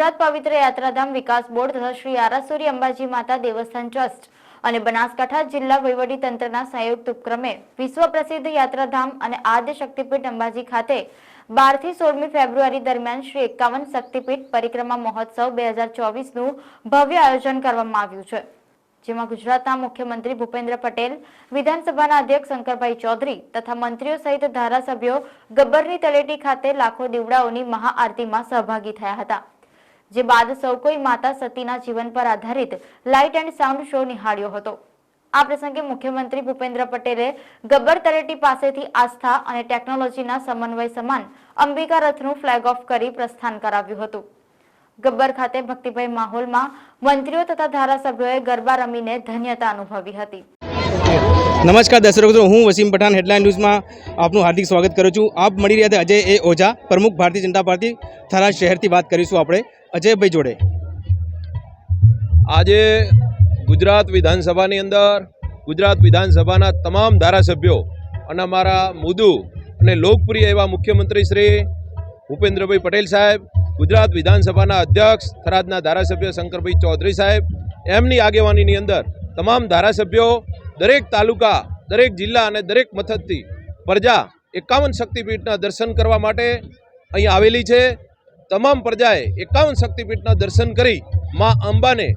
ગુજરાત પવિત્ર યાત્રાધામ વિકાસ બોર્ડ તથા શ્રી આરાસુરી અંબાજી માતા દેવસ્થાન ટ્રસ્ટ અને બનાસકાંઠા જિલ્લા વહીવટી તંત્રના સંયુક્ત ઉપક્રમે વિશ્વ પ્રસિદ્ધ યાત્રાધામ અને આદ્ય શક્તિપીઠ અંબાજી ખાતે 12 થી 16મી ફેબ્રુઆરી દરમિયાન શ્રી 51 શક્તિપીઠ પરિક્રમા મહોત્સવ 2024નું ભવ્ય આયોજન કરવામાં આવ્યું છે, જેમાં ગુજરાતના મુખ્યમંત્રી ભૂપેન્દ્ર પટેલ, વિધાનસભાના અધ્યક્ષ શંકરભાઈ ચૌધરી તથા મંત્રીઓ સહિત ધારાસભ્યો ગબ્બરની તળેટી ખાતે લાખો દીવડાઓની મહાઆરતીમાં સહભાગી થયા હતા, જે બાદ સૌ કોઈ માતા સતીના જીવન પર આધારિત લાઇટ એન્ડ સાઉન્ડ શો નિહાળ્યો હતો। આ પ્રસંગે મુખ્યમંત્રી ભૂપેન્દ્ર પટેલે ગબ્બર તળેટી પાસેથી આસ્થા અને ટેકનોલોજીના સમન્વય સમાન અંબિકા રથનું ફ્લેગ ઓફ કરી પ્રસ્થાન કરાવ્યું હતું। ગબ્બર ખાતે ભક્તિભાઈ માહોલમાં મંત્રીઓ તથા ધારાસભ્યોએ ગરબા રમીને ધન્યતા અનુભવી હતી। નમસ્કાર દર્શક મિત્રો, હું વસીમ પઠાણ હેડલાઇન ન્યૂઝમાં આપનું હાર્દિક સ્વાગત કરું છું। આપ મળી રહ્યા હતા અજય એ ઓઝા, પ્રમુખ ભારતીય જનતા પાર્ટી થરા શહેરથી વાત કરીશું આપણે અજયભાઈ જોડે। આજે ગુજરાત વિધાનસભાની અંદર ગુજરાત વિધાનસભાના તમામ ધારાસભ્યો અને અમારા મુદુ અને લોકપ્રિય એવા મુખ્યમંત્રી શ્રી ભૂપેન્દ્રભાઈ પટેલ સાહેબ, ગુજરાત વિધાનસભાના અધ્યક્ષ થરાદના ધારાસભ્ય શંકરભાઈ ચૌધરી સાહેબ, એમની આગેવાનીની અંદર તમામ ધારાસભ્યો દરેક તાલુકા, દરેક જિલ્લા અને દરેક મથકથી પ્રજા 51 શક્તિપીઠના દર્શન કરવા માટે અહીં આવેલી છે। તમામ પ્રજાએ 51 શક્તિપીઠના દર્શન કરી મા અંબાને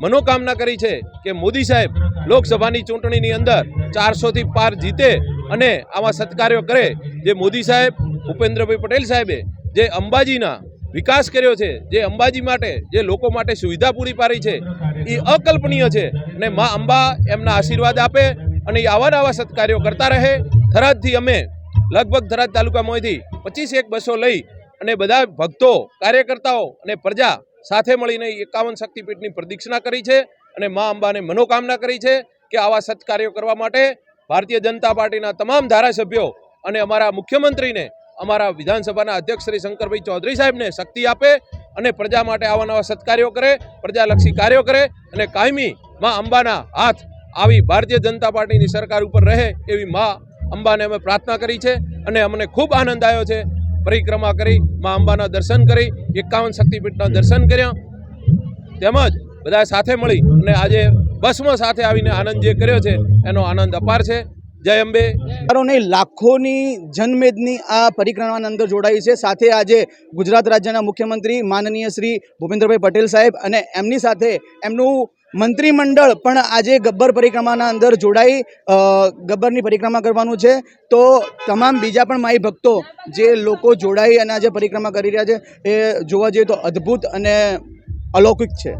મનોકામના કરી છે કે મોદી સાહેબ લોકસભાની ચૂંટણીની અંદર 400થી પાર જીતે અને આવા સત્કાર્યો કરે। જે મોદી સાહેબ, ભૂપેન્દ્રભાઈ પટેલ સાહેબે જે અંબાજીના વિકાસ કર્યો છે, જે અંબાજી માટે, જે લોકો માટે સુવિધા પૂરી પાડી છે, એ અકલ્પનીય છે અને મા અંબા એમના આશીર્વાદ આપે અને એ આવા સત્કાર્યો કરતા રહે। થરાદથી અમે લગભગ થરાદ તાલુકામાંથી 25 બસો લઈ અને બધા ભક્તો, કાર્યકર્તાઓ અને પ્રજા સાથે મળીને 51 શક્તિપીઠની પ્રદક્ષિણા કરી છે અને મા અંબાને મનોકામના કરી છે કે આવા સત્કાર્યો કરવા માટે ભારતીય જનતા પાર્ટીના તમામ ધારાસભ્યો અને અમારા મુખ્યમંત્રીને, અમારા વિધાનસભાના અધ્યક્ષ શ્રી શંકરભાઈ ચૌધરી સાહેબને શક્તિ આપે અને પ્રજા માટે આવા નવા સત્કાર્યો કરે, પ્રજાલક્ષી કાર્યો કરે અને કાયમી મા અંબાના હાથ આવી ભારતીય જનતા પાર્ટીની સરકાર ઉપર રહે એવી મા અંબાને અમે પ્રાર્થના કરી છે અને અમને ખૂબ આનંદ આવ્યો છે। પરિક્રમા કરી મા અંબાના દર્શન કરી 51 શક્તિપીઠના દર્શન કર્યા, તેમજ બધા સાથે મળી અને આજે બસમાં સાથે આવીને આનંદ જે કર્યો છે એનો આનંદ અપાર છે। જય અંબે। નહીં, લાખોની જનમેદની આ પરિક્રમાના અંદર જોડાઈ છે। સાથે આજે ગુજરાત રાજ્યના મુખ્યમંત્રી માનનીય શ્રી ભૂપેન્દ્રભાઈ પટેલ સાહેબ અને એમની સાથે એમનું મંત્રીમંડળ પણ આજે ગબ્બર પરિક્રમાના અંદર જોડાઈ ગબ્બરની પરિક્રમા કરવાનું છે। તો તમામ બીજા પણ માઈ ભક્તો જે લોકો જોડાઈ અને આજે પરિક્રમા કરી રહ્યા છે એ જોવા જઈએ તો અદ્ભુત અને અલૌકિક છે।